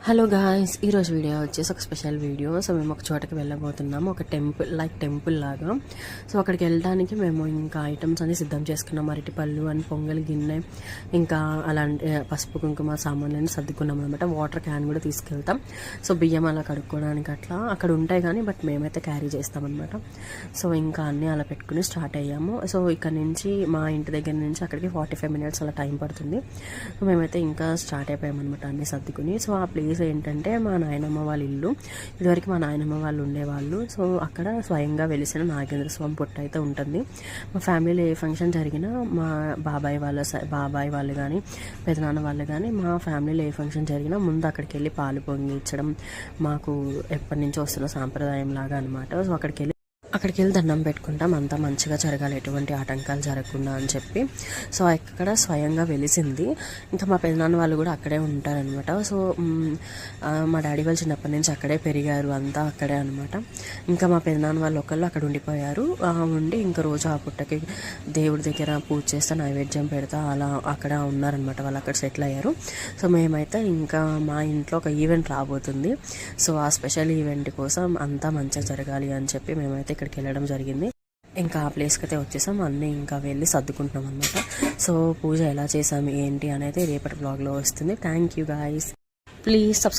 Hello guys, ఈరోజు video వచ్చేసి ఒక స్పెషల్ వీడియో. సో మేము ఒక చోటకి వెళ్ళబోతున్నాము, ఒక టెంపుల్ లాగా. సో అక్కడికి వెళ్ళడానికి మేము ఇంకా ఐటమ్స్ అన్ని సిద్ధం చేసుకున్నాం. అరటిపళ్ళు అని, పొంగల్ గిన్నె, ఇంకా అలాంటి పసుపు కుంకుమ సామాన్లన్నీ సర్దుకున్నాం అనమాట. వాటర్ క్యాన్ కూడా తీసుకెళ్తాం. సో బియ్యం అలా కడుక్కోవడానికి అట్లా అక్కడ ఉంటాయి కానీ బట్ మేమైతే క్యారీ చేస్తామన్నమాట. సో ఇంకా అన్నీ అలా పెట్టుకుని స్టార్ట్ అయ్యాము. సో ఇక్కడ నుంచి మా ఇంటి దగ్గర నుంచి అక్కడికి 45 minutes అలా టైం పడుతుంది. సో మేమైతే ఇంకా స్టార్ట్ అయిపోయామన్నమాట అన్నీ సర్దుకుని. సో ఆ ప్లేస్ ఏంటంటే మా నాయనమ్మ వాళ్ళ ఇల్లు. ఇదివరకు మా నాయనమ్మ వాళ్ళు ఉండేవాళ్ళు. సో అక్కడ స్వయంగా వెలిసిన నాగేంద్ర స్వామి పుట్ట అయితే ఉంటుంది. మా ఫ్యామిలీలో ఏ ఫంక్షన్ జరిగినా మా బాబాయ్ వాళ్ళు కానీ పెదనాన్న వాళ్ళు కానీ మా ఫ్యామిలీలో ఏ ఫంక్షన్ జరిగినా ముందు అక్కడికి వెళ్ళి పాలు పొంగిచ్చడం మాకు ఎప్పటి నుంచో వస్తున్న సాంప్రదాయం లాగా అనమాట. సో అక్కడికి వెళ్ళి దండం పెట్టుకుంటాం, అంతా మంచిగా జరగాలి, ఎటువంటి ఆటంకాలు జరగకుండా అని చెప్పి. సో అక్కడ స్వయంగా వెలిసింది. ఇంకా మా పెదనాన్న వాళ్ళు కూడా అక్కడే ఉంటారనమాట. సో మా డాడీ వాళ్ళు చిన్నప్పటి నుంచి అక్కడే పెరిగారు, అంతా అక్కడే అనమాట. ఇంకా మా పెదనాన్న వాళ్ళు ఒకళ్ళు అక్కడ ఉండిపోయారు. ఉండి ఇంకా రోజు ఆ పుట్టకి దేవుడి దగ్గర పూజ చేస్తా, నైవేద్యం పెడతా అలా అక్కడ ఉన్నారనమాట. వాళ్ళు అక్కడ సెటిల్ అయ్యారు. సో మేమైతే ఇంకా మా ఇంట్లో ఒక ఈవెంట్ రాబోతుంది. సో ఆ స్పెషల్ ఈవెంట్ కోసం అంతా మంచిగా జరగాలి అని చెప్పి మేమైతే ఇక్కడికి వెళ్ళడం జరిగింది. ఇంకా ఆ ప్లేస్కి అయితే వచ్చేసాం, అన్నీ ఇంకా వెళ్ళి సర్దుకుంటున్నాం అనమాట. సో పూజ ఎలా చేసాము ఏంటి అనేది రేపటి బ్లాగ్లో వస్తుంది. Thank you guys, please subscribe.